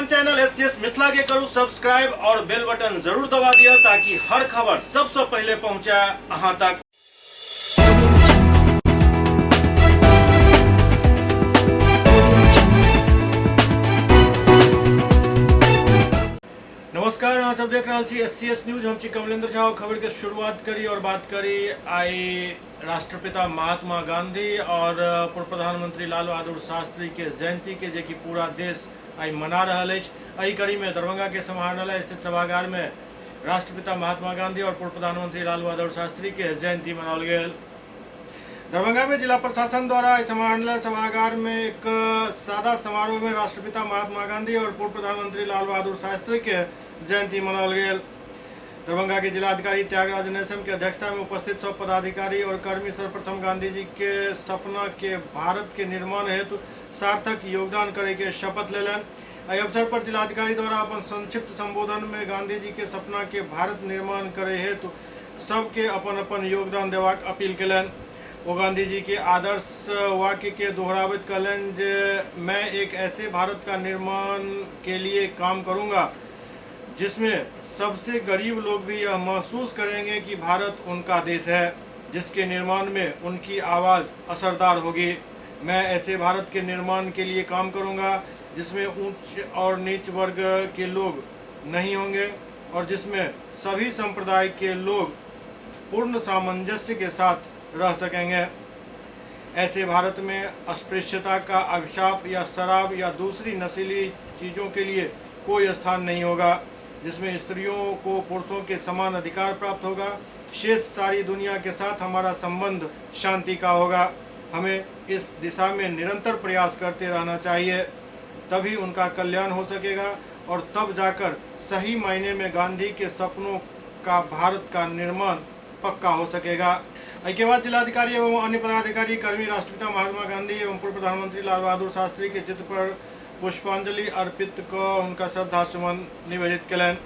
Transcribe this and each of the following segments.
अपन channel SCS Mithila के करू subscribe और बेल बटन जरूर दबा दिया ताकि हर खबर सबसे पहले पहुंचे अहां तक। नमस्कार, अहाँ सब देख रहा छी एससीएस न्यूज। हम छी कमलेंद्र झा। खबर के शुरुआत करी और बात करी आई राष्ट्रपिता महात्मा गांधी और पूर्व प्रधानमंत्री लाल बहादुर शास्त्री के जयंती के जेकि पूरा देश आई मना रहा है। एही कड़ी में दरभंगा के समाहरणालय स्थित सभागार में राष्ट्रपिता महात्मा गांधी और पूर्व प्रधानमंत्री लाल बहादुर शास्त्री के जयंती मनाओल गेल। दरभंगा में जिला प्रशासन द्वारा समाहरणालय सभागार में एक सादा समारोह में राष्ट्रपिता महात्मा गांधी और पूर्व प्रधानमंत्री लाल बहादुर शास्त्री के जयंती मनाओल गेल। दरभंगा के जिलाधिकारी त्यागराज नेसम की अध्यक्षता में उपस्थित सब पदाधिकारी और कर्मी सर्वप्रथम गांधी जी के सपना के भारत के निर्माण हेतु सार्थक योगदान करे के शपथ लेलन। एहि अवसर पर जिलाधिकारी द्वारा अपन संक्षिप्त संबोधन में गांधी जी के सपना के भारत निर्माण करे हेतु सबके अपन अपन योगदान देबाक अपील कलन। वो गांधी जी के आदर्श वाक्य के दोहरावित कहलन जे मैं एक ऐसे भारत का निर्माण के लिए काम करूंगा जिसमें सबसे गरीब लोग भी यह महसूस करेंगे कि भारत उनका देश है, जिसके निर्माण में उनकी आवाज़ असरदार होगी। मैं ऐसे भारत के निर्माण के लिए काम करूंगा जिसमें ऊंच और नीच वर्ग के लोग नहीं होंगे और जिसमें सभी संप्रदाय के लोग पूर्ण सामंजस्य के साथ रह सकेंगे। ऐसे भारत में अस्पृश्यता का अभिशाप या शराब या दूसरी नशीली चीज़ों के लिए कोई स्थान नहीं होगा, जिसमें स्त्रियों को पुरुषों के समान अधिकार प्राप्त होगा। शेष सारी दुनिया के साथ हमारा संबंध शांति का होगा। हमें इस दिशा में निरंतर प्रयास करते रहना चाहिए, तभी उनका कल्याण हो सकेगा और तब जाकर सही मायने में गांधी के सपनों का भारत का निर्माण पक्का हो सकेगा। इसके बाद जिलाधिकारी एवं अन्य पदाधिकारी कर्मी राष्ट्रपिता महात्मा गांधी एवं पूर्व प्रधानमंत्री लाल बहादुर शास्त्री के चित्र पर पुष्पांजलि अर्पित कर उनका श्रद्धा सुमन निवेदित कलन।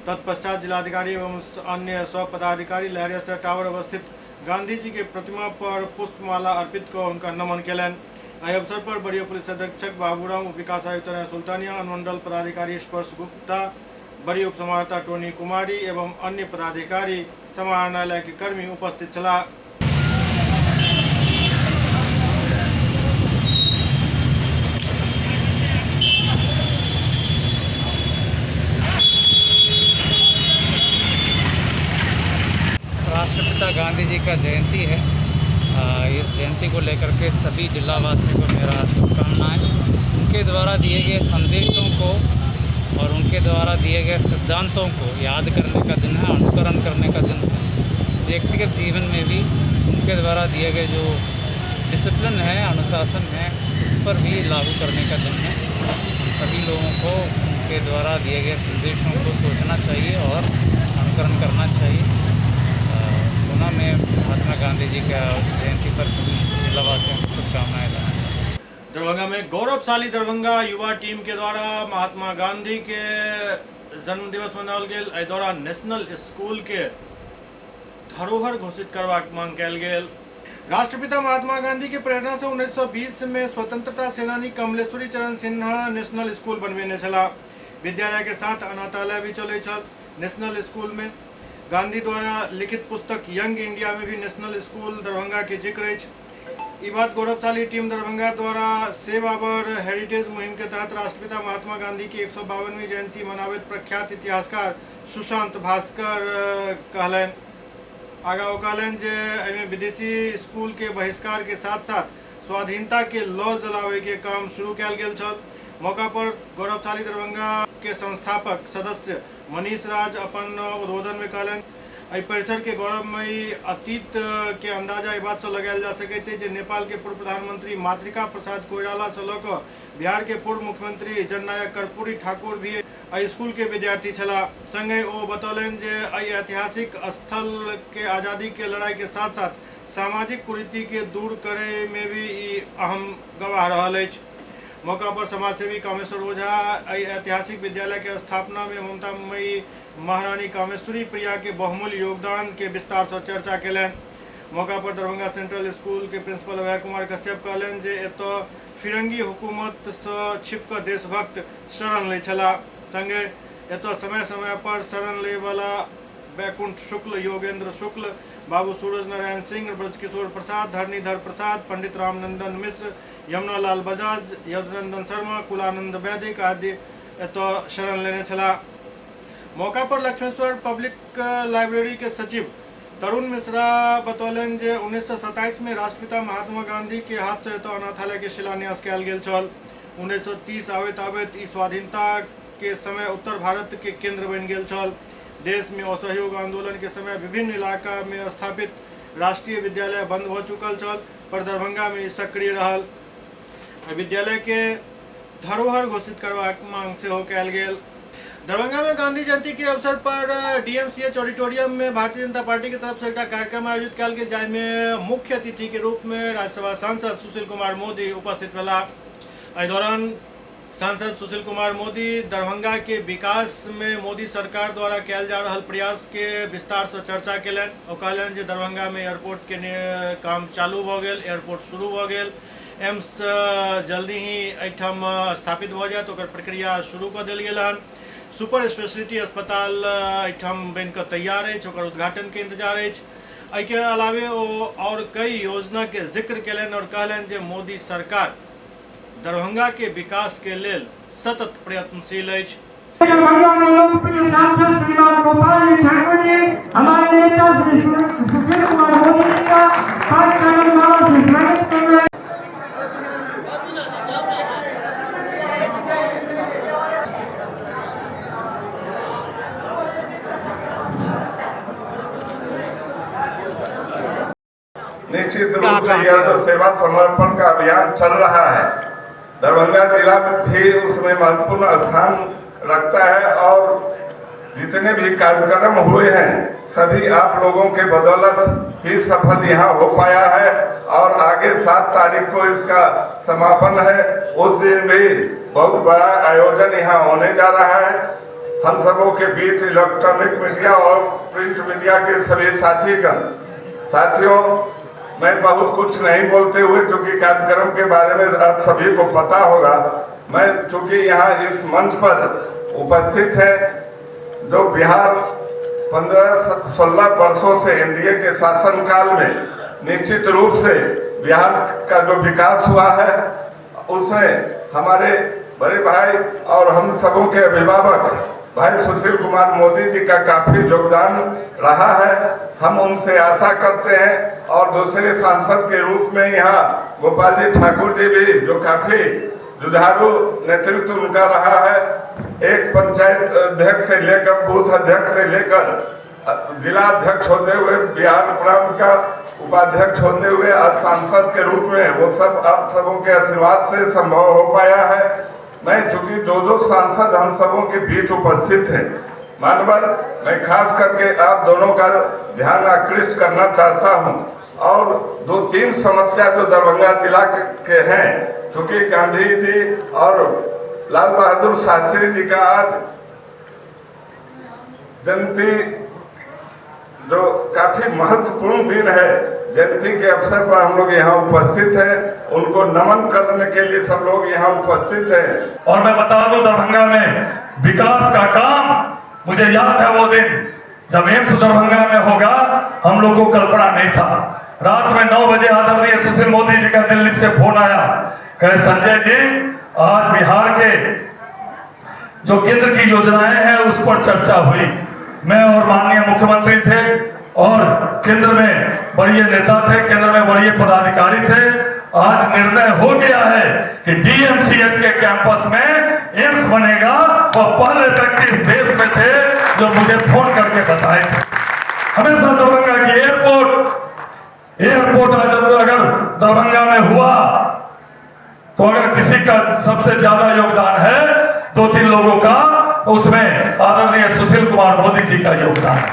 तत्पश्चात जिलाधिकारी एवं अन्य सौ पदाधिकारी लहरिया टावर अवस्थित गांधी जी के प्रतिमा पर पुष्पमाला अर्पित कर उनका नमन कलन। इस अवसर पर वरीय पुलिस अधीक्षक बाबूराम, उप विकास आयुक्त सुल्तानिया, अनुमंडल पदाधिकारी स्पर्श गुप्ता, वरीय उप समाहर्ता टोनी कुमारी एवं अन्य पदाधिकारी समाहरणालय के कर्मी उपस्थित छला। राष्ट्रपिता गांधी जी का जयंती है। इस जयंती को लेकर के सभी जिलावासियों को मेरा शुभकामनाएं। उनके द्वारा दिए गए संदेशों को और उनके द्वारा दिए गए सिद्धांतों को याद करने का दिन है, अनुकरण करने का दिन है। व्यक्तिगत जीवन में भी उनके द्वारा दिए गए जो डिसिप्लिन है, अनुशासन है, इस पर भी लागू करने का दिन है। सभी लोगों को उनके द्वारा दिए गए संदेशों को सोचना चाहिए और अनुकरण करना चाहिए। पुनः मैं महात्मा गांधी जी का जयंती पर सभी जिलावासियों को शुभकामनाएं। दरभंगा में गौरवशाली दरभंगा युवा टीम के द्वारा महात्मा गांधी के जन्म दिवस मनाओल गेल। एहि दौरान नेशनल स्कूल के धरोहर घोषित करबाक मांग कयल गेल। राष्ट्रपिता महात्मा गांधी के प्रेरणा से 1920 में स्वतंत्रता सेनानी कमलेश्वरी चरण सिन्हा नेशनल स्कूल बनबेने छला। विद्यालय के साथ अनाथालय भी चलै छल। नेशनल स्कूल में गांधी द्वारा लिखित पुस्तक यंग इंडिया में भी नेशनल स्कूल दरभंगा के जिक्र है। ये बात गौरवशाली टीम दरभंगा द्वारा सेव आवर हेरिटेज मुहिम के तहत राष्ट्रपिता महात्मा गांधी की 152वीं जयंती मनावित प्रख्यात इतिहासकार सुशांत भास्कर कहलन। आगा वो कहलन जे एहिमे विदेशी स्कूल के बहिष्कार के साथ साथ स्वाधीनता के लॉ जलावे के काम शुरू कयल गेल छल। मौका पर गौरवशाली दरभंगा के संस्थापक सदस्य मनीष राज अपन उद्बोधन में कहलन एहि परिसर के गौरवमयी अतीत के अंदाजा इस बात से लगायल जा सकै जे नेपाल के पूर्व प्रधानमंत्री मातृका प्रसाद कोइराला से लऽ कऽ बिहार के पूर्व मुख्यमंत्री जननायक कर्पूरी ठाकुर भी एहि स्कूल के विद्यार्थी छला। संगे ओ बतौलन जे एहि ऐतिहासिक स्थल के आज़ादी के लड़ाई के साथ साथ सामाजिक कुरीति के दूर करे में भी अहम गवाह रहल अछि। मौका पर समाजसेवी कामेश्वर ओझा ऐतिहासिक विद्यालय के स्थापना में ममतामयी महारानी कामेश्वरी प्रिया के बहुमूल्य योगदान के विस्तार से चर्चा कलन। मौका पर दरभंगा सेंट्रल स्कूल के प्रिंसिपल अभय कुमार कश्यप कहलन जे एतऽ फिरंगी हुकूमत से छिपक देशभक्त शरण ले छला। संगे एतऽ समय समय पर शरण ले वाला वैकुंठ शुक्ल, योगेंद्र शुक्ल, बाबू सूरज नारायण सिंह, ब्रजकिशोर प्रसाद, धरणीधर प्रसाद, पंडित रामनंदन मिश्र, यमुना लाल बजाज, यदुनंदन शर्मा, कुलानंद वैदिक आदि एतऽ शरण लेने छला। मौका पर लक्ष्मेश्वर पब्लिक लाइब्रेरी के सचिव तरुण मिश्रा बतौलन जे 1927 में राष्ट्रपिता महात्मा गांधी के हाथ से एतऽ अनाथालय के शिलान्यास कयल गेल छल। 1930 आबैत ई स्वाधीनता के समय उत्तर भारत के केंद्र बनि गेल छल। देश में असहयोग आंदोलन के समय विभिन्न इलाका में स्थापित राष्ट्रीय विद्यालय बंद हो चुकल छल, पर दरभंगा में सक्रिय रहल। विद्यालय के धरोहर घोषित करबाक मांग सेहो कयल गेल। दरभंगा में गांधी जयंती के अवसर पर डीएमसीएच ऑडिटोरियम में भारतीय जनता पार्टी की तरफ से एक कार्यक्रम आयोजित कयल गेल, जाहिमे मुख्य अतिथि के रूप में राज्यसभा सांसद सुशील कुमार मोदी उपस्थित भेला। एहि दौरान सांसद सुशील कुमार मोदी दरभंगा के विकास में मोदी सरकार द्वारा कयल जा रहल प्रयास के विस्तार से चर्चा कयलनि और कहलनि जे दरभंगा में एयरपोर्ट के काम चालू भ गेल, एयरपोर्ट शुरू भ गेल, एम्स जल्दी ही एहिठाम स्थापित भ जायत, ओकर प्रक्रिया शुरू कऽ देल गेल हन। सुपर स्पेशलिटी अस्पताल एहिठाम बनि कऽ तैयार अछि, ओकर उद्घाटन के इंतजार अछि। एहिके अलावे ओ और कई योजना के जिक्र कयलनि और कहलनि जे मोदी सरकार दरभंगा के विकास के लेल सतत प्रयत्नशील अछि। दरभंगा में लोकप्रिय सांसद श्रीमान गोपाल ठाकुर जी, हमारे नेता श्री सुशील कुमार मोदी जी का कार्यक्रम से स्वागत कर रहे हैं। निश्चित रूप से यह जो सेवा समर्पण का अभियान चल रहा है, दरभंगा जिला भी उसमें महत्वपूर्ण स्थान रखता है और जितने भी कार्यक्रम हुए हैं सभी आप लोगों के बदौलत ही सफल यहाँ हो पाया है। और आगे 7 तारीख को इसका समापन है, उस दिन भी बहुत बड़ा आयोजन यहाँ होने जा रहा है। हम सबों के बीच इलेक्ट्रॉनिक मीडिया और प्रिंट मीडिया के सभी साथियों, मैं बहुत कुछ नहीं बोलते हुए, क्योंकि कार्यक्रम के बारे में आप सभी को पता होगा, मैं चूंकि यहाँ इस मंच पर उपस्थित है, जो बिहार 15-16 वर्षों से एनडीए के शासनकाल में निश्चित रूप से बिहार का जो विकास हुआ है, उसमें हमारे बड़े भाई और हम सबों के अभिभावक भाई सुशील कुमार मोदी जी का काफी योगदान रहा है। हम उनसे आशा करते हैं और दूसरे सांसद के रूप में यहाँ गोपाल जी ठाकुर जी भी, जो काफी जुझारू नेतृत्व उनका रहा है, एक पंचायत अध्यक्ष से लेकर बूथ अध्यक्ष से लेकर जिला अध्यक्ष होते हुए, बिहार प्रांत का उपाध्यक्ष होते हुए आज सांसद के रूप में, वो सब आप सबों के आशीर्वाद से संभव हो पाया है। मैं चूंकि 2 सांसद हम सबों के बीच उपस्थित हैं, मानवर मैं खास करके आप दोनों का ध्यान आकृष्ट करना चाहता हूं और 2-3 समस्या जो दरभंगा जिला के हैं, चूंकि गांधी जी और लाल बहादुर शास्त्री जी का आज जयंती जो काफी महत्वपूर्ण दिन है, जयंती के अवसर पर हम लोग यहाँ उपस्थित हैं, उनको नमन करने के लिए सब लोग यहाँ उपस्थित हैं। और मैं बता दूं, दरभंगा में विकास का काम, मुझे याद है वो दिन जब एम्स दरभंगा में होगा, हम लोग को कल्पना नहीं था। रात में 9 बजे आदरणीय सुशील मोदी जी का दिल्ली से फोन आया, कहे संजय जी आज बिहार के जो केंद्र की योजनाएं हैं उस पर चर्चा हुई। मैं और माननीय मुख्यमंत्री थे और केंद्र में बड़े नेता थे, केंद्र में बड़े पदाधिकारी थे। आज निर्णय हो गया है कि डीएमसीएच के कैंपस में एम्स बनेगा। और पहले व्यक्ति इस देश में थे जो मुझे फोन करके बताए थे। हमेशा दरभंगा की एयरपोर्ट अगर दरभंगा में हुआ तो अगर किसी का सबसे ज्यादा योगदान है 2-3 लोगों का, तो उसमें आदरणीय सुशील कुमार मोदी जी का योगदान है।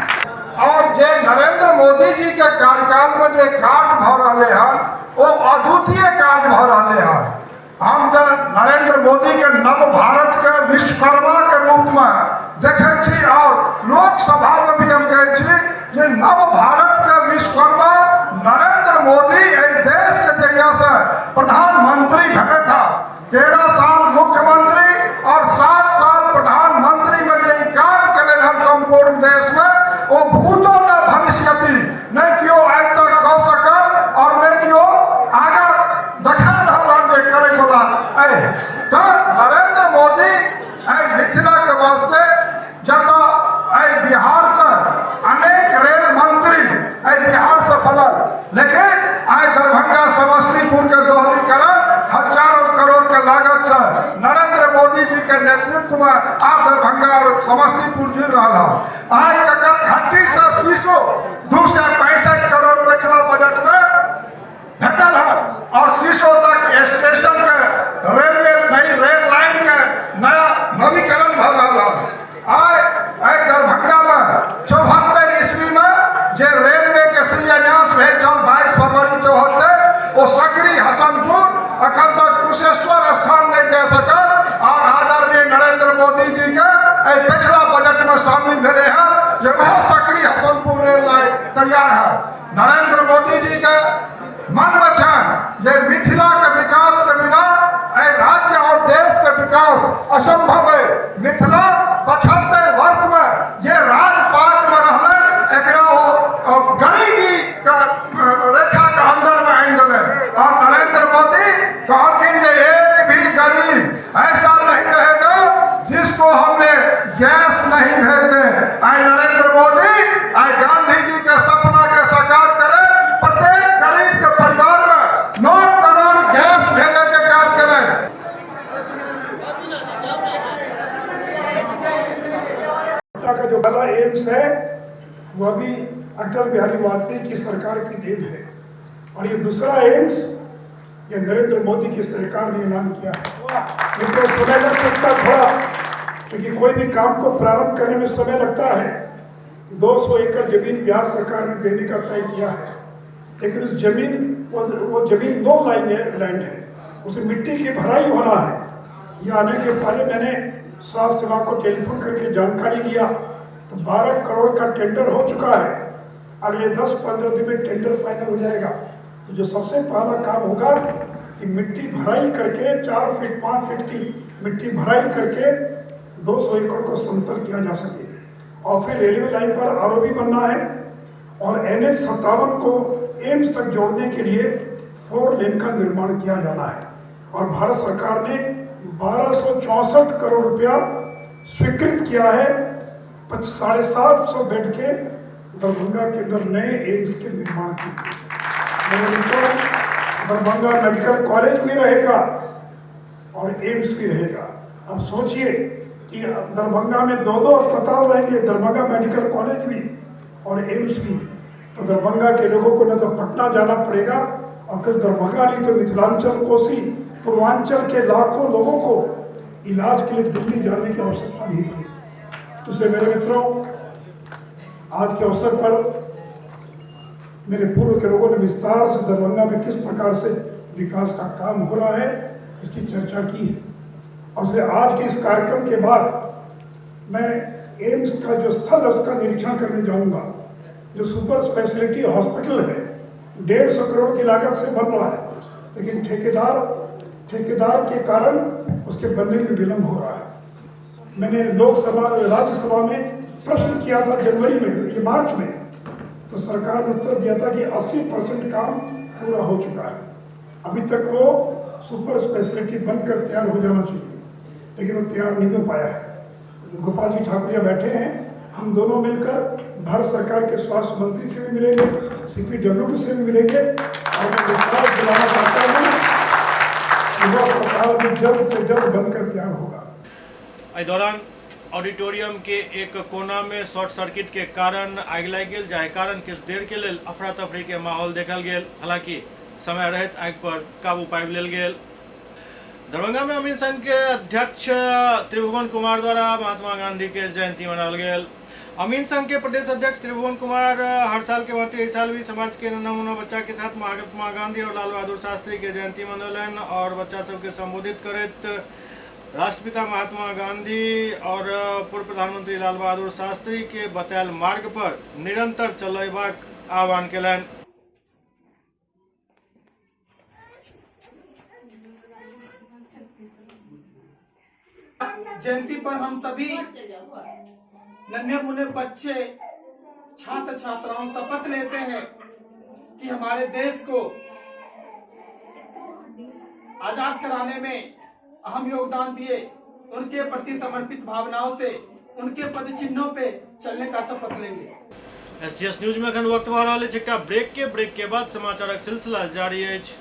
और जे नरेंद्र मोदी जी के कार्यकाल में जो कार्य भ रहे हैं वो अद्वितीय कार्य भ रहे हैं। हम तो नरेंद्र मोदी के नव भारत के विश्वकर्मा के रूप में देखे छी और लोकसभा में भी हम कहे छी जे नव भारत के विश्वकर्मा नरेंद्र मोदी इस देश के जरिया से प्रधानमंत्री भगे था। 13 साल मुख्यमंत्री और 7 साल प्रधानमंत्री में जो कार्य करे हम संपूर्ण देश में वो भूतो न भविष्यति नहीं क्यों आज तक कह सकल और नहीं क्यों आगे देखा रहलन जे करे वाला तो नरेंद्र मोदी मिथिला के वास्ते जब बिहार से अनेक रेल मंत्री बिहार से बनल, लेकिन आज दरभंगा समस्तीपुर के दोहरीकरण हजारों करोड़ के लागत से नरेंद्र मोदी जी के नेतृत्व में आज दरभंगा और समस्तीपुर जुड़ रहा है। आज घाटी से शीशो 265 करोड़ पिछला बजट में भेटल है और शीशो तक स्टेशन के रेलवे नई रेल लाइन के नया नवीकरण भ रहा है। आज दरभंगा में 74 ईस्वी में जे रेलवे के शिलान्यास भेल 22 फरवरी जो होते वो सकरी हसनपुर अखन तक कुशेश्वर स्थान नहीं दे सकल और आदरणीय नरेंद्र मोदी जी के पिछला बजट में शामिल भेले हैं जो वह सकरी हसनपुर रेल लाइन तैयार है। नरेंद्र मोदी जी के मन में ये मिथिला के विकास के बिना राज्य और देश के विकास असंभव है। मिथिला 75 वर्ष में ये राजपाट में रहने गरीबी का रेखा के अंदर में आइन गए और नरेंद्र मोदी कहलखिन जे एक भी गरीब ऐसा नहीं रहेगा जिसको हमने गैस नहीं भेजे। आई नरेंद्र मोदी आई गांधी जी के सपना के साकार करे, प्रत्येक गरीब के परिवार में 9 करोड़ गैस भेजे के काम करे। का जो पहला एम्स है वह भी अटल बिहारी वाजपेयी की सरकार की देन है और ये दूसरा एम्स ये नरेंद्र मोदी की सरकार ने ऐलान किया है। इनको समय लग सकता थोड़ा, क्योंकि कोई भी काम को प्रारंभ करने में समय लगता है। 200 एकड़ जमीन बिहार सरकार ने देने का तय किया है, लेकिन उस जमीन वो जमीन 2 लाइन लैंड है, उसे मिट्टी की भराई होना है। ये आने के पहले मैंने स्वास्थ्य सेवा को टेलीफोन करके जानकारी लिया तो 12 करोड़ का टेंडर हो चुका है। अगले 10-15 दिन में टेंडर फाइनल हो जाएगा। तो जो सबसे पहला काम होगा कि मिट्टी भराई करके 4 फीट 5 फीट की मिट्टी भराई करके 200 एकड़ को समतल किया जा सके और फिर रेलवे लाइन पर आरओबी बनना है और NH 57 को एम्स तक जोड़ने के लिए 4 लेन का निर्माण किया जाना है। और भारत सरकार ने 1264 करोड़ रुपया स्वीकृत किया है 750 बेड के दरभंगा के अंदर नए एम्स के निर्माण के लिए। दरभंगा मेडिकल कॉलेज भी रहेगा और एम्स भी रहेगा। अब सोचिए कि दरभंगा में 2 अस्पताल रहेंगे, दरभंगा मेडिकल कॉलेज भी और एम्स भी। तो दरभंगा के लोगों को न तो पटना जाना पड़ेगा और फिर दरभंगा नहीं तो मिथिलांचल कोसी पूर्वांचल के लाखों लोगों को इलाज के लिए दिल्ली जाने की आवश्यकता नहीं पड़ी। इसलिए मेरे मित्रों, आज के अवसर पर मेरे पूर्व के लोगों ने विस्तार से दरभंगा में किस प्रकार से विकास का काम हो रहा है इसकी चर्चा की है। और से आज के इस कार्यक्रम के बाद मैं एम्स का जो स्थल है उसका निरीक्षण करने जाऊंगा। जो सुपर स्पेशलिटी हॉस्पिटल है 150 करोड़ की लागत से बन रहा है, लेकिन ठेकेदार के कारण उसके बनने में विलंब हो रहा है। मैंने लोकसभा राज्यसभा में प्रश्न किया था जनवरी में, ये मार्च में, तो सरकार ने उत्तर दिया था कि 80% काम पूरा हो चुका है। अभी तक वो सुपर स्पेशलिटी बनकर तैयार हो जाना चाहिए, लेकिन वो तैयार नहीं हो पाया है। गोपाल जी ठाकुरिया बैठे हैं, हम दोनों मिलकर भारत सरकार के स्वास्थ्य मंत्री से भी मिलेंगे, CPWD से भी मिलेंगे और मैं विश्वास दिलाना चाहता हूँ कि वो अस्पताल भी जल्द से जल्द बनकर तैयार होगा। इस दौरान ऑडिटोरियम के एक कोना में शॉर्ट सर्किट के कारण आग लग गई, जाहि कारण किछु देर के लिए अफरा तफरी के माहौल देखल गेल। हालांकि समय रहत आग पर काबू पाबि लेल गेल। दरभंगा में अमीन संघ के अध्यक्ष त्रिभुवन कुमार द्वारा महात्मा गांधी के जयंती मनाल गेल। अमीन संघ के प्रदेश अध्यक्ष त्रिभुवन कुमार हर साल के भांति इस साल भी समाज के नन्हा बच्चा के साथ महात्मा गांधी और लाल बहादुर शास्त्री के जयंती मनौलन और बच्चा सबके संबोधित करत राष्ट्रपिता महात्मा गांधी और पूर्व प्रधानमंत्री लाल बहादुर शास्त्री के बतायल मार्ग पर निरंतर चलबाक आह्वान केलनि। जयंती पर हम सभी नन्हे मुन्ने बच्चे छात्र छात्राओं शपथ लेते हैं कि हमारे देश को आजाद कराने में अहम योगदान दिए, उनके प्रति समर्पित भावनाओं से उनके पद चिन्हों पे चलने का शपथ लेंगे। एससीएस न्यूज में अखन वक्त भऽ रहल अछि एकटा ब्रेक के बाद समाचारक सिलसिला जारी अछि।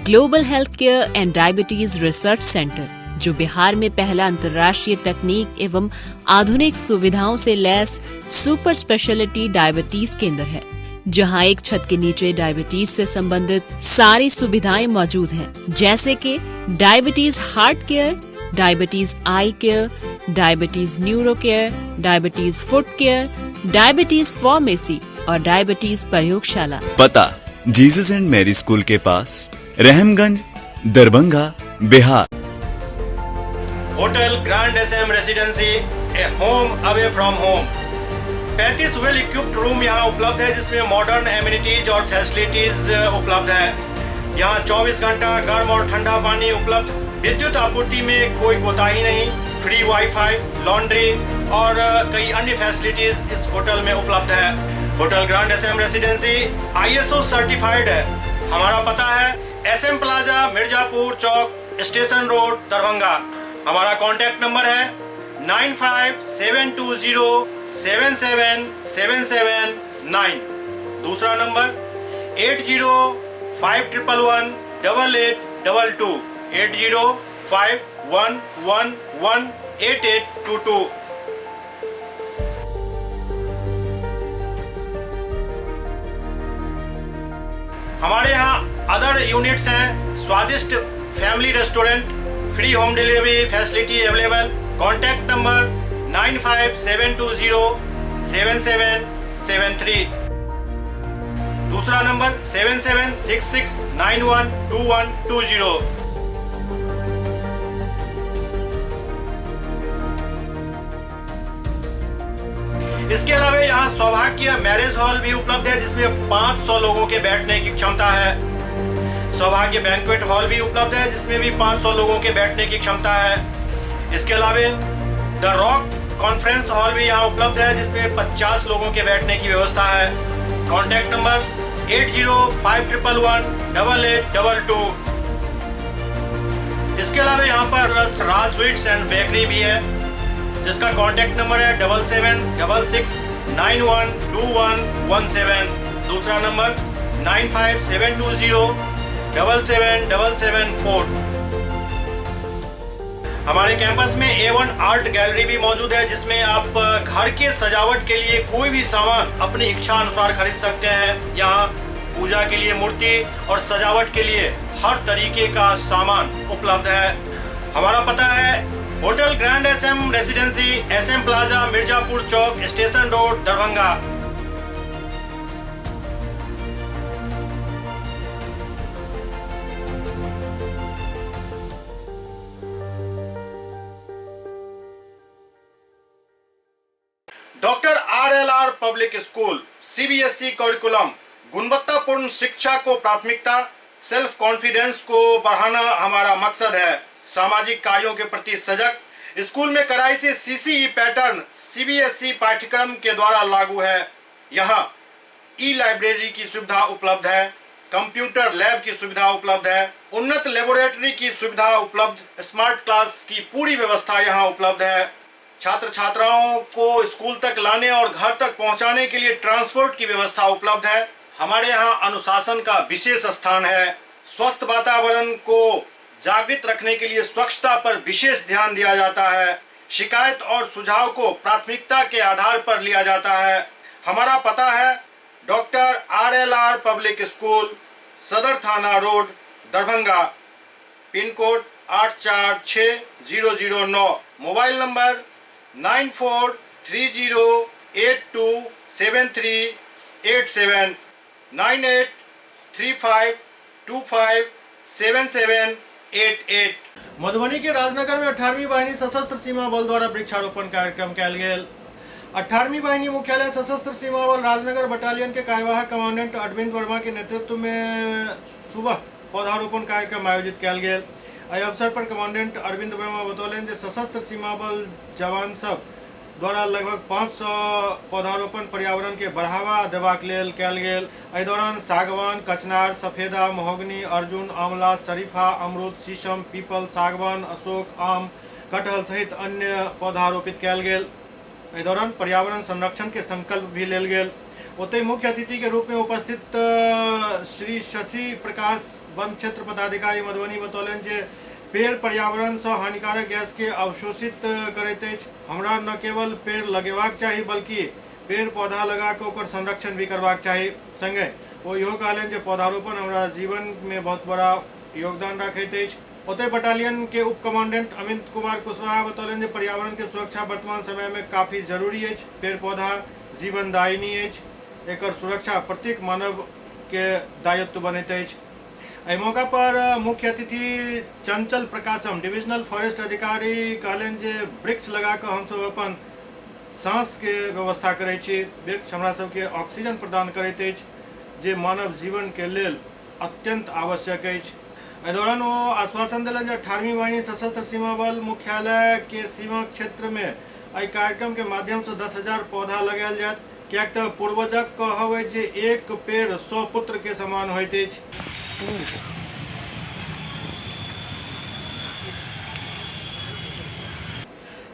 Global health care and diabetes research centre, जो बिहार में पहला अंतर्राष्ट्रीय तकनीक एवं आधुनिक सुविधाओं से लैस सुपर स्पेशलिटी डायबिटीज केंद्र है, जहां एक छत के नीचे डायबिटीज से संबंधित सारी सुविधाएं मौजूद हैं, जैसे कि diabetes heart care, diabetes eye care, diabetes neuro care, diabetes foot care, diabetes pharmacy और डायबिटीज प्रयोगशाला। पता जीसस एंड मैरी स्कूल के पास, Rahamganj, Darbhanga, Bihar. Hotel grand SM residency, a home away from home. 35 well equipped room यहाँ उपलब्ध है, जिसमें modern amenities और फैसिलिटीज उपलब्ध है। यहाँ 24 घंटा गर्म और ठंडा पानी उपलब्ध, विद्युत आपूर्ति में कोई कोताही नहीं, फ्री वाईफाई, लॉन्ड्री और कई अन्य फैसिलिटीज इस होटल में उपलब्ध है। Hotel grand SM residency ISO certified है। हमारा पता है SM प्लाजा, मिर्जापुर चौक, स्टेशन रोड, दरभंगा। हमारा कॉन्टैक्ट नंबर है 9572077779। दूसरा नंबर 8051118822, 8051118822। हमारे यहाँ अदर यूनिट्स हैं, स्वादिष्ट family restaurant, free home delivery facility available. Contact number 9572077773। दूसरा नंबर 7766912120। इसके अलावा यहाँ सौभाग्य मैरिज हॉल भी उपलब्ध है, जिसमें 500 लोगों के बैठने की क्षमता है। सौभाग्य बैंक्वेट हॉल भी उपलब्ध है, जिसमें भी 500 लोगों के बैठने की क्षमता है। इसके अलावा द रॉक कॉन्फ्रेंस हॉल भी यहाँ उपलब्ध है, जिसमें 50 लोगों के बैठने की व्यवस्था है। Contact number 8051118822। इसके अलावा यहाँ पर राज स्वीट्स एंड बेकरी भी है, जिसका कॉन्टैक्ट नंबर है 7766912117। दूसरा नंबर 9572077774। हमारे कैंपस में A1 आर्ट गैलरी भी मौजूद है, जिसमें आप घर के सजावट के लिए कोई भी सामान अपनी इच्छा अनुसार खरीद सकते हैं। यहाँ पूजा के लिए मूर्ति और सजावट के लिए हर तरीके का सामान उपलब्ध है। हमारा पता है hotel grand SM residency, SM plaza, Mirzapur चौक, station road, Darbhanga. Doctor RLR public school, CBSE curriculum, गुणवत्तापूर्ण शिक्षा को प्राथमिकता, सेल्फ कॉन्फिडेंस को बढ़ाना हमारा मकसद है। सामाजिक कार्यों के प्रति सजग। स्कूल में कड़ाई से CCE पैटर्न CBSE पाठ्यक्रम के द्वारा लागू है। यहाँ ई-लाइब्रेरी की सुविधा उपलब्ध है, कंप्यूटर लैब की सुविधा उपलब्ध है, उन्नत लेबोरेटरी की सुविधा उपलब्ध, स्मार्ट क्लास की पूरी व्यवस्था यहाँ उपलब्ध है। छात्र छात्राओं को स्कूल तक लाने और घर तक पहुंचाने के लिए ट्रांसपोर्ट की व्यवस्था उपलब्ध है। हमारे यहाँ अनुशासन का विशेष स्थान है। स्वस्थ वातावरण को जागृत रखने के लिए स्वच्छता पर विशेष ध्यान दिया जाता है। शिकायत और सुझाव को प्राथमिकता के आधार पर लिया जाता है। हमारा पता है डॉक्टर RLR पब्लिक स्कूल, सदर थाना road, Darbhanga, pin code 846009। Mobile number 9430827387, 983525 7788। Madhubani के राजनगर में 18वीं वाहिनी सशस्त्र सीमा बल द्वारा वृक्षारोपण कार्यक्रम कयल गेल। 18वीं वाहिनी मुख्यालय सशस्त्र सीमा बल राजनगर बटालियन के कार्यवाहक कमांडेंट अरविंद वर्मा के नेतृत्व में सुबह पौधारोपण कार्यक्रम आयोजित कयल गेल। एहि अवसर पर कमांडेंट अरविंद वर्मा बतौलन जे सशस्त्र सीमा बल जवान सब द्वारा लगभग 500 पौधारोपण पर्यावरण के बढ़ावा देबाक लेल कयल गेल। एहि दौरान सागवान, कचनार, सफेदा, महोगनी, अर्जुन, आंवला, शरीफा, अमरूद, शीशम, पीपल, सागवान, अशोक, आम, कटहल सहित अन्य पौधा रोपित कयल गेल। एहि दौरान पर्यावरण संरक्षण के संकल्प भी लेल गेल। ओतहि मुख्य अतिथि के रूप में उपस्थित श्री शशि प्रकाश वन क्षेत्र पदाधिकारी मधुबनी बतौलन जे पेड़ पर्यावरण से हानिकारक गैस के अवशोषित करैत अछि। हमरा न केवल पेड़ लगेबाक चाही बल्कि पेड़ पौधा लगा के ओकर संरक्षण भी करबाक चाही। संगे ओ इहो कहलनि जे पौधारोपण हमरा जीवन में बहुत बड़ा योगदान रखैत अछि। ओतहि बटालियन के उप कमांडेंट अमित कुमार कुशवाहा बतौलन जे पर्यावरण के सुरक्षा वर्तमान समय में काफी जरूरी अछि। पेड़ पौधा जीवनदायिनी अछि, एकर सुरक्षा प्रत्येक मानव के दायित्व बनैत अछि। एहि मौका पर मुख्य अतिथि चंचल प्रकाशम डिविजनल फॉरेस्ट अधिकारी कहलनि जे वृक्ष लगा कऽ हमसब अपन सांस के व्यवस्था करै छी। वृक्ष हमरा सबके ऑक्सीजन प्रदान करैत अछि जे मानव जीवन के लेल अत्यंत आवश्यक अछि। एहि दौरान वो आश्वासन दिलनि जे 18वीं वाहिनी सशस्त्र सीमा बल मुख्यालय के सीमा क्षेत्र में एहि कार्यक्रम के माध्यम से 10,000 पौधा लगायल जायत, कियाक तऽ पूर्वजक कहब अछि जे एक पेड़ 100 पुत्र के समान होइत अछि।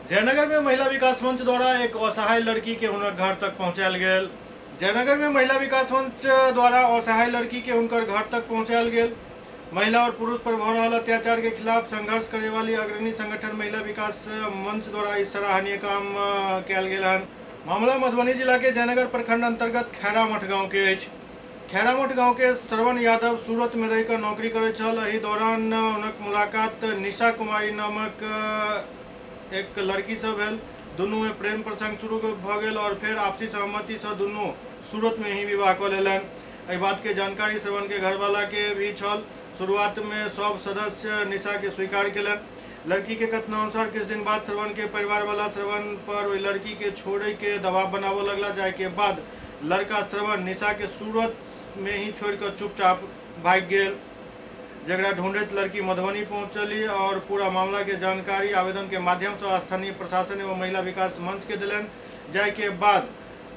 जयनगर में महिला विकास मंच द्वारा एक असहाय लड़की के हुनकर घर तक पहुंचायल गेल। जयनगर में महिला विकास मंच द्वारा असहाय लड़की के हुनकर घर तक पहुंचायल गेल। महिला और पुरुष पर भऽ रहल अत्याचार के खिलाफ संघर्ष करे वाली अग्रणी संगठन महिला विकास मंच द्वारा इस सराहनीय काम कयल गेल हन। मामला मधुबनी जिला के जयनगर प्रखंड अंतर्गत खैरामठ गाँव के अछि। खैरामठ गाँव के श्रवण यादव सूरत में रहिकर नौकरी करैत छल। एहि दौरान हुनक मुलाकात निशा कुमारी नामक एक लड़की से भेल। दुनू में प्रेम प्रसंग शुरू भऽ गेल और फिर आपसी सहमति से दुनू सूरत में ही विवाह कऽ लेलनि। एहि बात के जानकारी श्रवण के घरवाला के भी छल। शुरुआत में सब सदस्य निशा के स्वीकार केलनि। लड़की के कथनानुसार किछु दिन बाद श्रवण के परिवार वाला श्रवण पर ओहि लड़की के छोड़े के दबाव बनाबो लगला, जाय के बाद लड़का श्रवण निशा के सूरत में ही छोड़कर चुपचाप भाग गेल। जगरा ढूंढैत लड़की मधुबनी पहुंचली और पूरा मामला के जानकारी आवेदन के माध्यम से स्थानीय प्रशासन एवं महिला विकास मंच के दिलनि। जाय के बाद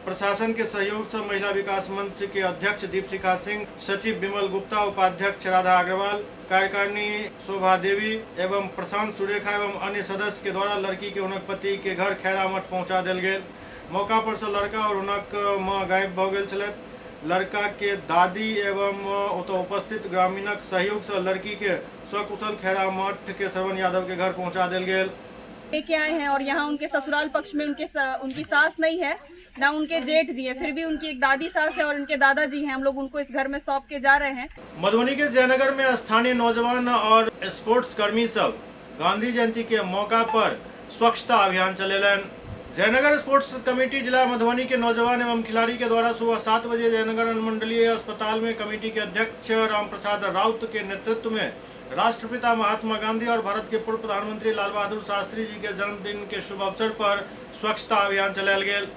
प्रशासन के सहयोग से महिला विकास मंच के अध्यक्ष दीपशिखा सिंह, सचिव विमल गुप्ता, उपाध्यक्ष राधा अग्रवाल, कार्यकारिणी शोभा देवी एवं प्रशांत सुरेखा एवं अन्य सदस्य के द्वारा लड़की के हुनक पति के घर खैरामठ पहुंचा देल गेल। मौका पर से लड़का और हुनक मां गायब भऽ गेल छलथि। लड़का के दादी एवं ओतऽ उपस्थित ग्रामीणक सहयोग से लड़की के सकुशल खैरामठ के श्रवण यादव के घर पहुंचा देल गेल। लेके आए हैं और यहाँ उनके ससुराल पक्ष में उनकी सास नहीं है, ना उनके जेठ जी है, फिर भी उनकी एक दादी सास है और उनके दादाजी हैं। हम लोग उनको इस घर में सौंप के जा रहे हैं। मधुबनी के जयनगर में स्थानीय नौजवान और स्पोर्ट्स कर्मी सब गांधी जयंती के मौका पर स्वच्छता अभियान चलेलन। जयनगर स्पोर्ट्स कमेटी जिला मधुबनी के नौजवान एवं खिलाड़ी के द्वारा सुबह 7 बजे जयनगर अनुमंडलीय अस्पताल में कमेटी के अध्यक्ष राम प्रसाद राउत के नेतृत्व में राष्ट्रपिता महात्मा गांधी और भारत के पूर्व प्रधानमंत्री लाल बहादुर शास्त्री जी के जन्मदिन के शुभ अवसर पर स्वच्छता अभियान चलायल गेल।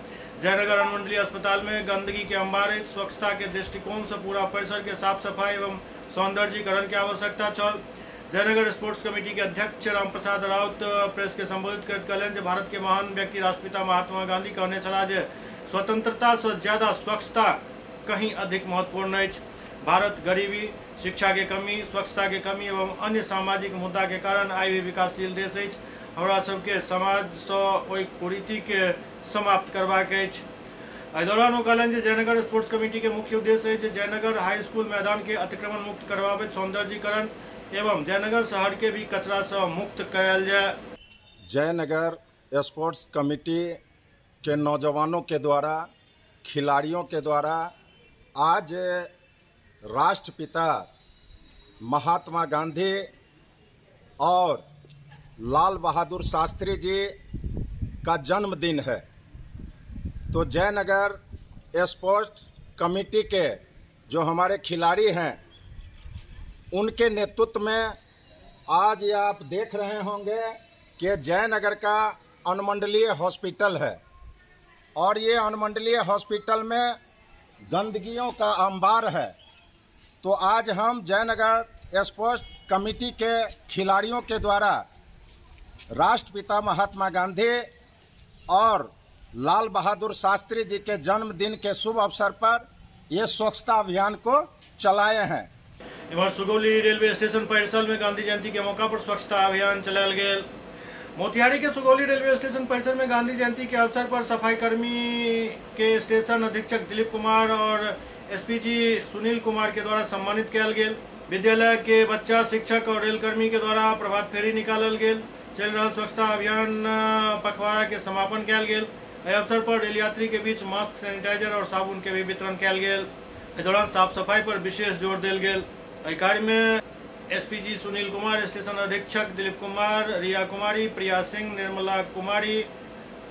जयनगर अनुमंडलीय अस्पताल में गंदगी के अंबार स्वच्छता के दृष्टिकोण से पूरा परिसर के साफ सफाई एवं सौंदर्यीकरण की आवश्यकता छल। जयनगर स्पोर्ट्स कमेटी के अध्यक्ष राम प्रसाद राउत प्रेस के संबोधित करैत कहलनि जे भारत के महान व्यक्ति राष्ट्रपिता महात्मा गांधी कहने छलाह जे स्वतंत्रता से ज्यादा स्वच्छता कहीं अधिक महत्वपूर्ण अछि। भारत गरीबी, शिक्षा के कमी, स्वच्छता के कमी एवं अन्य सामाजिक मुद्दा के कारण आइ भी विकासशील देश अछि। हमरा सबके समाज से ओहि कुरीति के समाप्त करबाक अछि। एहि दौरान ओ कहलनि जे जयनगर स्पोर्ट्स कमेटी के मुख्य उद्देश्य अछि जे जयनगर हाई स्कूल मैदान के अतिक्रमण मुक्त करवाबैत सौंदर्यीकरण एवं जयनगर शहर के भी कचरा से मुक्त करायल जाए। जयनगर स्पोर्ट्स कमेटी के नौजवानों के द्वारा, खिलाड़ियों के द्वारा आज राष्ट्रपिता महात्मा गांधी और लाल बहादुर शास्त्री जी का जन्मदिन है, तो जयनगर स्पोर्ट्स कमेटी के जो हमारे खिलाड़ी हैं उनके नेतृत्व में आज ये आप देख रहे होंगे कि जयनगर का अनुमंडलीय हॉस्पिटल है और ये अनुमंडलीय हॉस्पिटल में गंदगियों का अंबार है। तो आज हम जयनगर स्पोर्ट्स कमेटी के खिलाड़ियों के द्वारा राष्ट्रपिता महात्मा गांधी और लाल बहादुर शास्त्री जी के जन्मदिन के शुभ अवसर पर ये स्वच्छता अभियान को चलाए हैं। इधर सुगौली रेलवे स्टेशन परिसर में गांधी जयंती के मौका पर स्वच्छता अभियान चलाया गया। मोतिहारी के सुगौली रेलवे स्टेशन परिसर में गांधी जयंती के अवसर पर सफाई कर्मी के स्टेशन अधीक्षक दिलीप कुमार और एसपीजी सुनील कुमार के द्वारा सम्मानित किया गया। विद्यालय के बच्चा, शिक्षक और रेलकर्मी के द्वारा प्रभात फेरी निकालल गेल। चल रहा स्वच्छता अभियान पखवाड़ा के समापन किया गया। इस अवसर पर रेल यात्री के बीच मास्क, सैनिटाइजर और साबुन के भी वितरण किया गया। इस दौरान साफ सफाई पर विशेष जोर दिया गया। कार्य में एसपीजी सुनील कुमार, स्टेशन अधीक्षक दिलीप कुमार, रिया कुमारी, प्रिया सिंह, निर्मला कुमारी,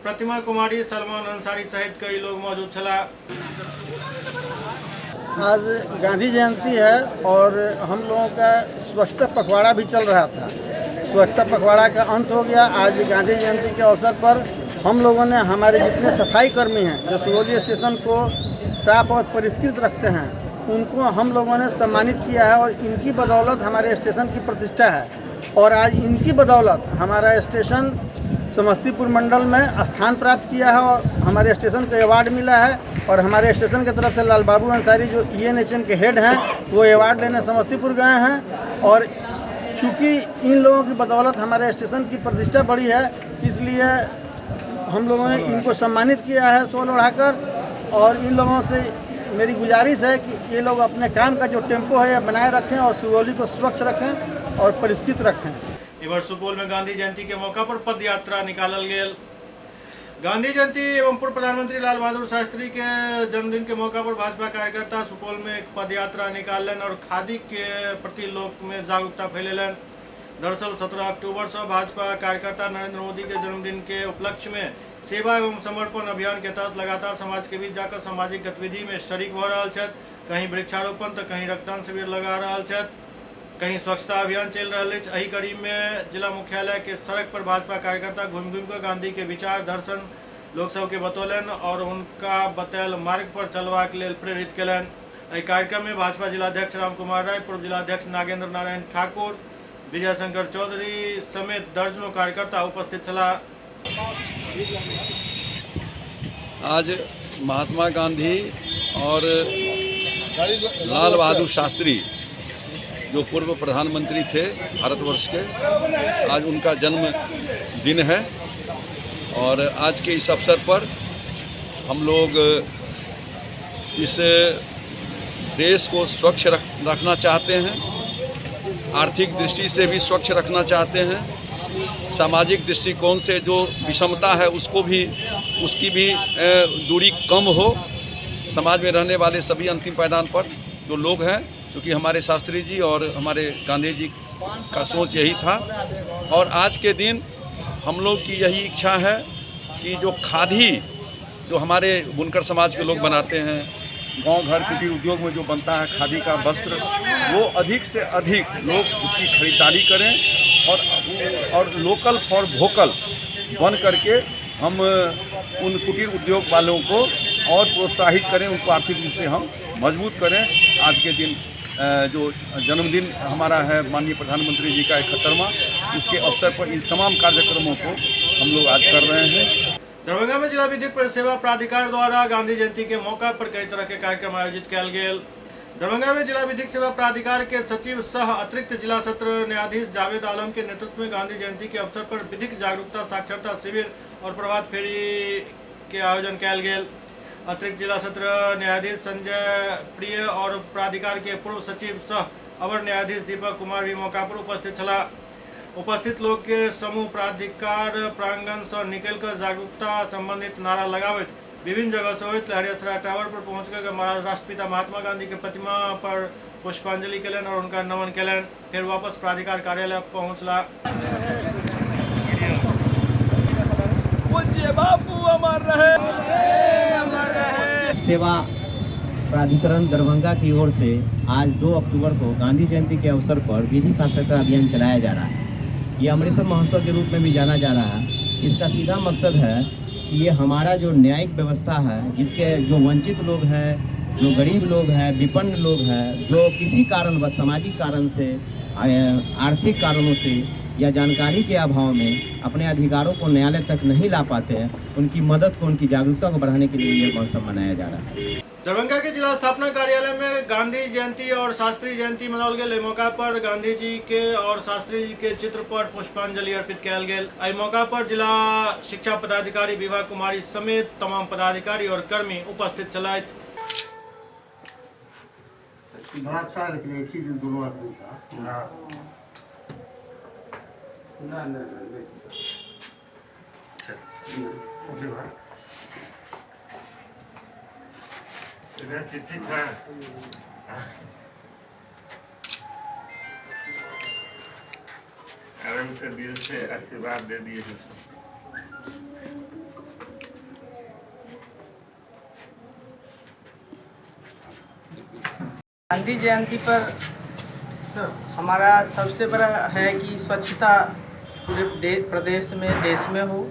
प्रतिमा कुमारी, सलमान अंसारी सहित कई लोग मौजूद छला। आज गांधी जयंती है और हम लोगों का स्वच्छता पखवाड़ा भी चल रहा था। स्वच्छता पखवाड़ा का अंत हो गया। आज गांधी जयंती के अवसर पर हम लोगों ने हमारे जितने सफाई कर्मी हैं जो सुगौली स्टेशन को साफ और परिष्कृत रखते हैं, उनको हम लोगों ने सम्मानित किया है और इनकी बदौलत हमारे स्टेशन की प्रतिष्ठा है। और आज इनकी बदौलत हमारा स्टेशन समस्तीपुर मंडल में स्थान प्राप्त किया है और हमारे स्टेशन को अवार्ड मिला है। और हमारे स्टेशन की तरफ से लाल बाबू अंसारी जो ENHM के हेड हैं वो अवार्ड लेने समस्तीपुर गए हैं। और चूँकि इन लोगों की बदौलत हमारे स्टेशन की प्रतिष्ठा बढ़ी है, इसलिए हम लोगों ने इनको सम्मानित किया है शॉल ओढ़ाकर। और इन लोगों से मेरी गुजारिश है कि ये लोग अपने काम का जो टेम्पो है बनाए रखें और सुगौली को स्वच्छ रखें और परिष्कृत रखें। इधर सुपौल में गांधी जयंती के मौका पर पद यात्रा निकालल गेल। गांधी जयंती एवं पूर्व प्रधानमंत्री लाल बहादुर शास्त्री के जन्मदिन के मौका पर भाजपा कार्यकर्ता सुपौल में एक पद यात्रा निकालन और खादी के प्रति लोक में जागरूकता फैलेलन। दरअसल 17 अक्टूबर से भाजपा कार्यकर्ता नरेंद्र मोदी के जन्मदिन के उपलक्ष्य में सेवा एवं समर्पण अभियान के तहत लगातार समाज के बीच जाकर सामाजिक गतिविधि में शरीक हो रहा है। कहीं वृक्षारोपण तो कहीं रक्तदान शिविर लगा रहा है, कहीं स्वच्छता अभियान चल रहा है। एही कड़ी में जिला मुख्यालय के सड़क पर भाजपा कार्यकर्ता घूम घूम कर गांधी के विचार दर्शन लोक सब के बतौलन और उनका बतायल मार्ग पर चलवाक लेल प्रेरित कलन। एही कार्यक्रम में भाजपा जिलाध्यक्ष राम कुमार राय, पूर्व जिलाध्यक्ष नागेंद्र नारायण ठाकुर, विजय शंकर चौधरी समेत दर्जनों कार्यकर्ता उपस्थित छला। आज महात्मा गांधी और लाल बहादुर शास्त्री जो पूर्व प्रधानमंत्री थे भारतवर्ष के, आज उनका जन्म दिन है। और आज के इस अवसर पर हम लोग इस देश को स्वच्छ रखना चाहते हैं, आर्थिक दृष्टि से भी स्वच्छ रखना चाहते हैं, सामाजिक दृष्टिकोण से जो विषमता है उसकी भी दूरी कम हो। समाज में रहने वाले सभी अंतिम पायदान पर जो लोग हैं, क्योंकि हमारे शास्त्री जी और हमारे गांधी जी का सोच यही था। और आज के दिन हम लोग की यही इच्छा है कि जो खादी जो हमारे बुनकर समाज के लोग बनाते हैं, गांव घर कुटीर उद्योग में जो बनता है खादी का वस्त्र, वो अधिक से अधिक लोग उसकी खरीदारी करें और लोकल फॉर वोकल बन करके हम उन कुटीर उद्योग वालों को और प्रोत्साहित करें, उनको आर्थिक रूप से हम मजबूत करें। आज के दिन जो जन्मदिन हमारा है माननीय प्रधानमंत्री जी का 71वां, उसके अवसर पर इन तमाम कार्यक्रमों को हम लोग आज कर रहे हैं। दरभंगा में जिला विधिक सेवा प्राधिकार द्वारा गांधी जयंती के मौका पर कई तरह के कार्यक्रम आयोजित किया गया। दरभंगा में जिला विधिक सेवा प्राधिकार के सचिव सह अतिरिक्त जिला सत्र न्यायाधीश जावेद आलम के नेतृत्व में गांधी जयंती के अवसर पर विधिक जागरूकता साक्षरता शिविर और प्रभात फेरी के आयोजन किया गया। अतिरिक्त जिला सत्र न्यायाधीश संजय प्रिय और प्राधिकार के पूर्व सचिव सह अवर न्यायाधीश दीपक कुमार भी मौका पर उपस्थित छला। उपस्थित लोग के समूह प्राधिकार प्रांगण से निकलकर जागरूकता संबंधित नारा लगावित विभिन्न जगह से होते हरियासराय टावर पर पहुंचकर महाराज राष्ट्रपिता महात्मा गांधी के प्रतिमा पर पुष्पांजलि केलन और उनका नमन केलन। फिर वापस प्राधिकार कार्यालय पहुंचला। बापू अमर रहे। सेवा प्राधिकरण दरभंगा की ओर से आज 2 अक्टूबर को गांधी जयंती के अवसर पर विधि साक्षरता अभियान चलाया जा रहा है। ये अमृतसर महोत्सव के रूप में भी जाना जा रहा है। इसका सीधा मकसद है कि ये हमारा जो न्यायिक व्यवस्था है, जिसके जो वंचित लोग हैं, जो गरीब लोग हैं, विपन्न लोग हैं, जो किसी कारणवश सामाजिक कारण से, आर्थिक कारणों से या जानकारी के अभाव में अपने अधिकारों को न्यायालय तक नहीं ला पाते हैं, उनकी मदद को, उनकी जागरूकता को बढ़ाने के लिए ये महोत्सव मनाया जा रहा है। दरभंगा के जिला स्थापना कार्यालय में गांधी जयंती और शास्त्री जयंती मनाओल गेल। मौका पर गांधी जी के और शास्त्री जी के चित्र पर पुष्पांजलि अर्पित कयल गेल। एहि मौका पर जिला शिक्षा पदाधिकारी विभा कुमारी समेत तमाम पदाधिकारी और कर्मी उपस्थित छलथि। बड़ा अच्छा, लेकिन एक ही दिन दोनों आदमी का आराम से दिल से आशीर्वाद दे दिए। गांधी जयंती पर हमारा सबसे बड़ा है कि स्वच्छता पूरे प्रदेश में, देश में हो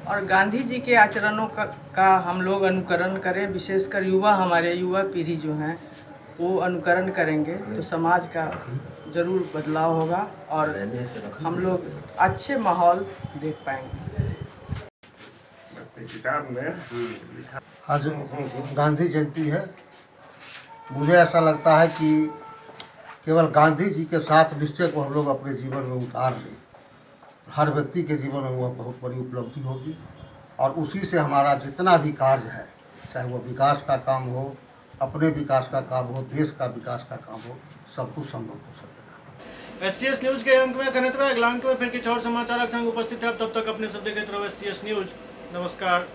और गांधी जी के आचरणों का हम लोग अनुकरण करें। विशेषकर हमारे युवा पीढ़ी जो हैं वो अनुकरण करेंगे तो समाज का ज़रूर बदलाव होगा और हम लोग अच्छे माहौल देख पाएंगे। किताब में आज गांधी जयंती है। मुझे ऐसा लगता है कि केवल गांधी जी के साथ निश्चय को हम लोग अपने जीवन में उतार लें, हर व्यक्ति के जीवन में वह बहुत बड़ी उपलब्धि होगी और उसी से हमारा जितना भी कार्य है, चाहे वो विकास का काम हो, अपने विकास का काम हो, देश का विकास का काम हो, सब कुछ संभव हो सकेगा। SCS न्यूज के अंक में अगला अंक में फिर कुछ और समाचार संग उपस्थित है। तब तक अपने सब देखते रहो SCS न्यूज। नमस्कार।